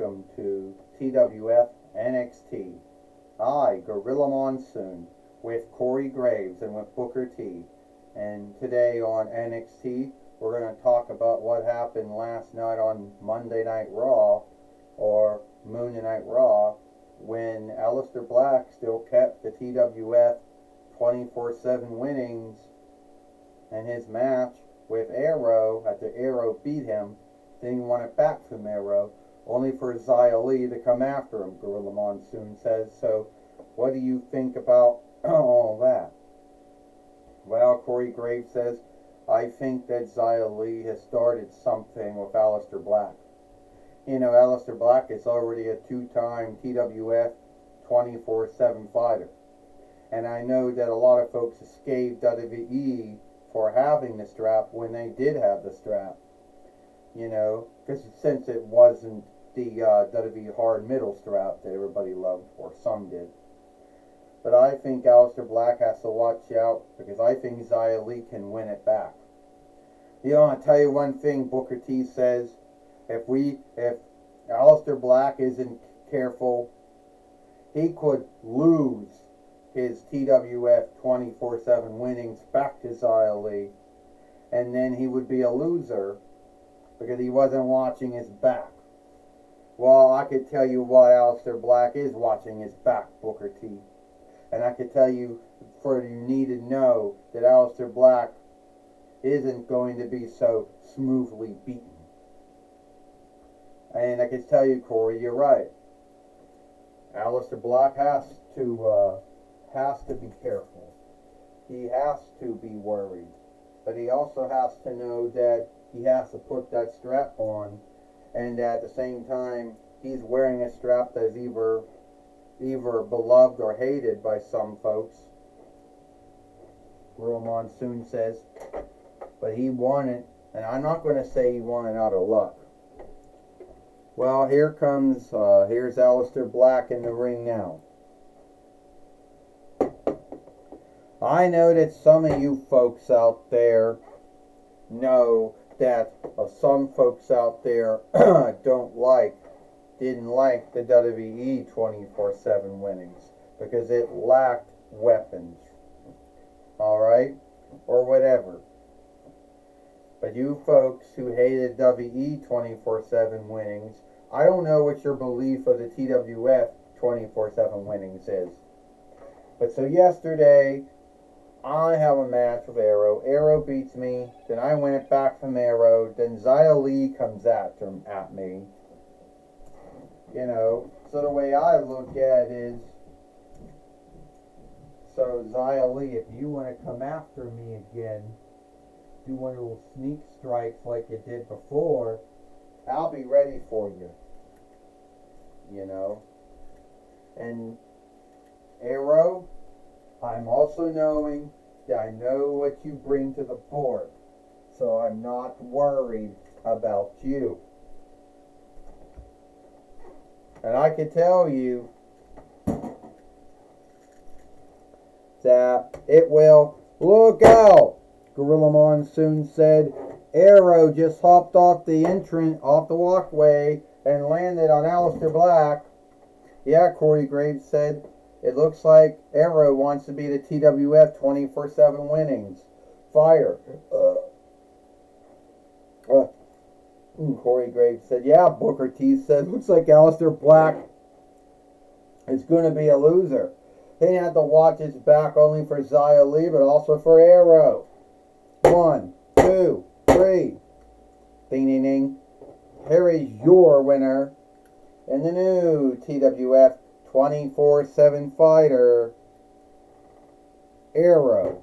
welcome to TWF NXT. I, Gorilla Monsoon, with Corey Graves and with Booker T. And today on NXT, we're going to talk about what happened last night on Monday Night Raw, or Monday Night Raw, when Aleister Black still kept the TWF 24/7 winnings, and his match with Arrow, after Arrow beat him, then he won it back from Arrow, only for Xia Li to come after him, Gorilla Monsoon says. So, what do you think about all that? Well, Corey Graves says, I think that Xia Li has started something with Aleister Black. You know, Aleister Black is already a two-time TWF 24/7 fighter. And I know that a lot of folks escaped WWE for having the strap when they did have the strap. You know, because since it wasn't the WWE hard middle strap that everybody loved, or some did. But I think Aleister Black has to watch out, because I think Xia Li can win it back. You know, I'll tell you one thing Booker T says, if Aleister Black isn't careful, he could lose his TWF 24/7 winnings back to Xia Li, and then he would be a loser because he wasn't watching his back. Well, I could tell you what Aleister Black is watching his back, Booker T. And I could tell you, for you need to know, that Aleister Black isn't going to be so smoothly beaten. And I can tell you, Corey, you're right. Aleister Black has to be careful. He has to be worried. But he also has to know that he has to put that strap on, and at the same time, he's wearing a strap that is either beloved or hated by some folks. Gorilla Monsoon says, but he won it, and I'm not going to say he won it out of luck. Well, here's Aleister Black in the ring now. I know that some of you folks out there know that some folks out there didn't like the WWE 24/7 winnings because it lacked weapons. Alright? Or whatever. But you folks who hated WWE 24/7 winnings, I don't know what your belief of the TWF 24/7 winnings is. But so yesterday, I have a match with Arrow. Arrow beats me. Then I win it back from Arrow. Then Xia Li comes at me. You know, so the way I look at it is, so Xia Li, if you want to come after me again, do one of those sneak strikes like you did before, I'll be ready for you. You know. And Arrow, I'm also knowing that I know what you bring to the board, so I'm not worried about you. And I can tell you that it will. Look out! Gorilla Monsoon said. Arrow just hopped off the walkway, and landed on Aleister Black. Yeah, Corey Graves said. It looks like Arrow wants to be the TWF 24/7 winnings. Fire. Corey Graves said, yeah, Booker T said, looks like Aleister Black is going to be a loser. He didn't have to watch his back only for Xia Li, but also for Arrow. 1, 2, 3. Ding, ding, ding. Here is your winner in the new TWF 24/7 fighter, Arrow.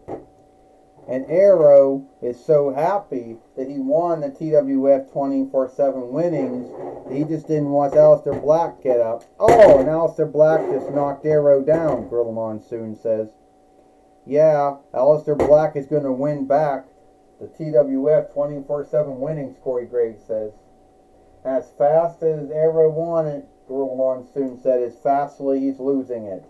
And Arrow is so happy that he won the TWF 24/7 winnings, he just didn't watch Aleister Black get up. Oh, and Aleister Black just knocked Arrow down, Gorilla Monsoon says. Yeah, Aleister Black is going to win back the TWF 24/7 winnings, Corey Graves says. As fast as Arrow won it, Gorilla Monsoon said, as fastly he's losing it.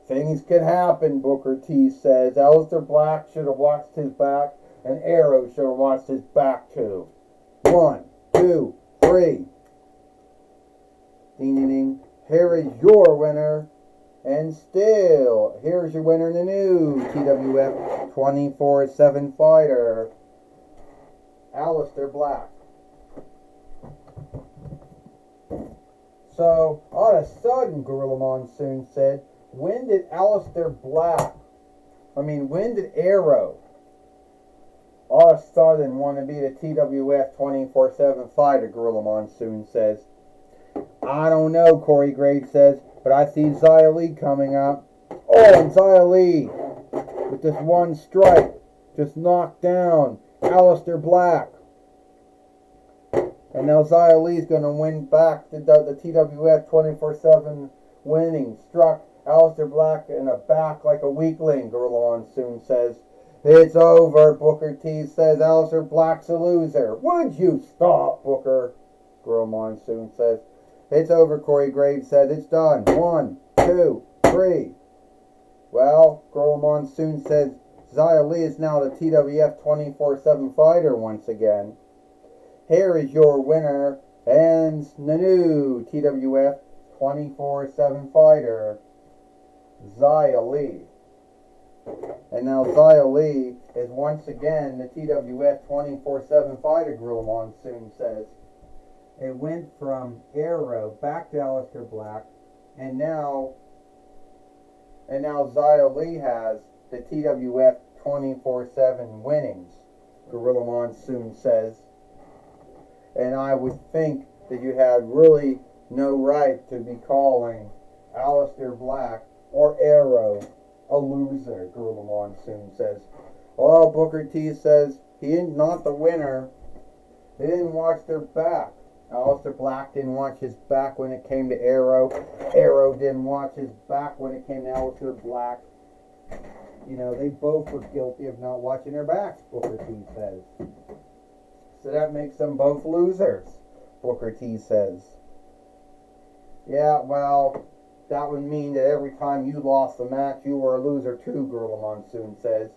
Things can happen, Booker T says. Aleister Black should have watched his back, and Arrow should have watched his back too. 1, 2, 3. Ding ding ding. Here is your winner. And still, here's your winner in the new TWF 24/7 fighter, Aleister Black. So, all of a sudden, Gorilla Monsoon said, when did Arrow all of a sudden want to be the TWF 24/7 fighter, Gorilla Monsoon says. I don't know, Corey Graves says, but I see Xia Li coming up. Oh, and Xia Li, with this one strike, just knocked down Aleister Black. And now Xia Li's going to win back the TWF 24/7 winning. Struck Aleister Black in the back like a weakling, Gorilla Monsoon says. It's over, Booker T says. Aleister Black's a loser. Would you stop, Booker? Gorilla Monsoon says. It's over, Corey Graves says. It's done. 1, 2, 3. Well, Gorilla Monsoon says Xia Li is now the TWF 24/7 fighter once again. Here is your winner and the new TWF 24/7 fighter, Xia Li. And now Xia Li is once again the TWF 24/7 fighter, Gorilla Monsoon says. It went from Arrow back to Aleister Black, and now Xia Li has the TWF 24/7 winnings, Gorilla Monsoon says. And I would think that you had really no right to be calling Aleister Black or Arrow a loser, Gorilla Monsoon says. Oh, Booker T says he ain't not the winner. They didn't watch their back. Aleister Black didn't watch his back when it came to Arrow. Arrow didn't watch his back when it came to Aleister Black. You know, they both were guilty of not watching their backs, Booker T says. So that makes them both losers, Booker T says. Yeah, well, that would mean that every time you lost the match, you were a loser too, Gorilla Monsoon says.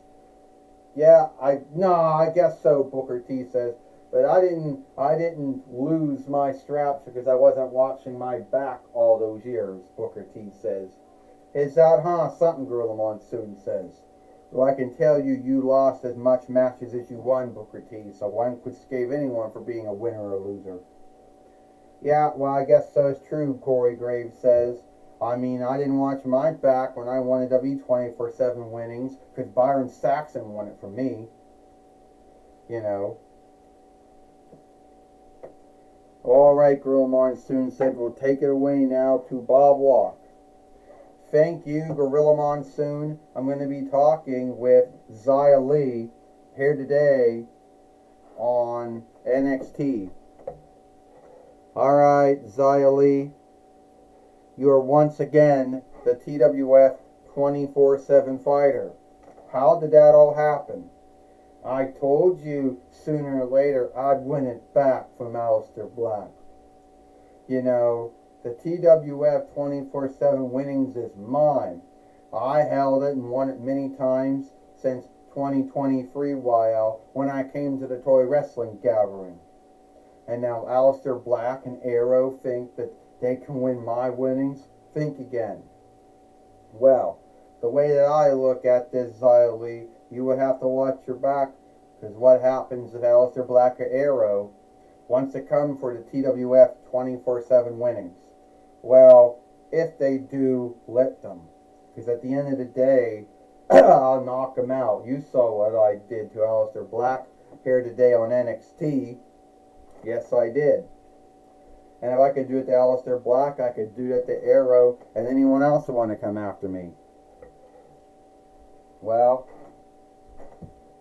Yeah, I guess so, Booker T says. But I didn't lose my straps because I wasn't watching my back all those years, Booker T says. Is that, something, Gorilla Monsoon says. Well, I can tell you lost as much matches as you won, Booker T, so one could scape anyone for being a winner or a loser. Yeah, well, I guess so is true, Corey Graves says. I mean, I didn't watch my back when I won the W 24/7 winnings, because Byron Saxon won it for me. You know. All right, Gorilla Monsoon said, we'll take it away now to Bob Walk. Thank you, Gorilla Monsoon. I'm going to be talking with Xia Li here today on NXT. All right, Xia Li, you are once again the TWF 24/7 fighter. How did that all happen? I told you sooner or later I'd win it back from Aleister Black. You know, the TWF 24/7 winnings is mine. I held it and won it many times since 2023 when I came to the Toy Wrestling Gathering. And now Aleister Black and Arrow think that they can win my winnings? Think again. Well, the way that I look at this, Xia Li, you would have to watch your back, because what happens if Aleister Black or Arrow wants to come for the TWF 24/7 winnings? Well, if they do, let them. Because at the end of the day, I'll knock them out. You saw what I did to Aleister Black here today on NXT. Yes, I did. And if I could do it to Aleister Black, I could do it to Arrow and anyone else who want to come after me. Well,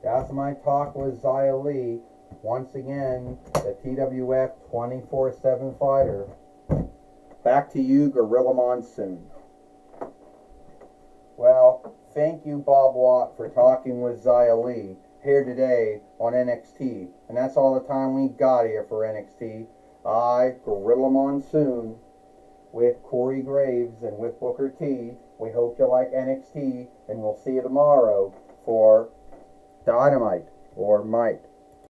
that's my talk with Xia Li. Once again, the TWF 24/7 fighter. Back to you, Gorilla Monsoon. Well, thank you, Bob Watt, for talking with Xia Li here today on NXT. And that's all the time we got here for NXT. I, Gorilla Monsoon, with Corey Graves and with Booker T. We hope you like NXT, and we'll see you tomorrow for Dynamite, or Might.